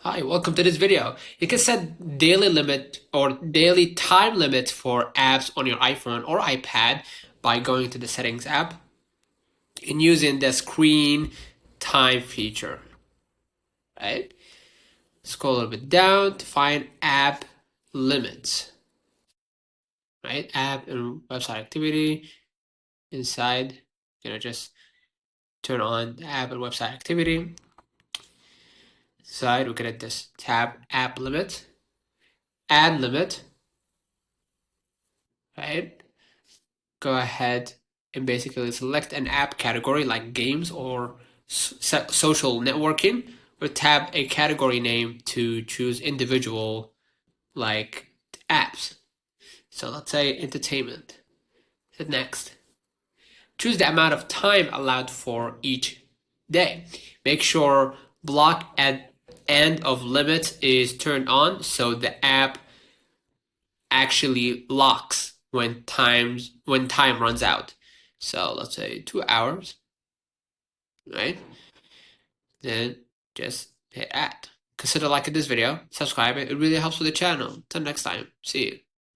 Hi, welcome to this video. You can set daily limit or daily time limit for apps on your iPhone or iPad by going to the settings app and using the screen time feature, right? Scroll a little bit down to find app limits, right? App and website activity inside, just turn on the app and website activity. Side, we can hit this tab app limit, add limit, right? Go ahead and basically select an app category like games or social networking, or tab a category name to choose individual like apps. So let's say entertainment. Hit next. Choose the amount of time allowed for each day. Make sure block at end of limit is turned on so the app actually locks when time runs out. So let's say 2 hours, right? Then just hit add. Consider liking this video, subscribe, it really helps with the channel. Till next time, see you.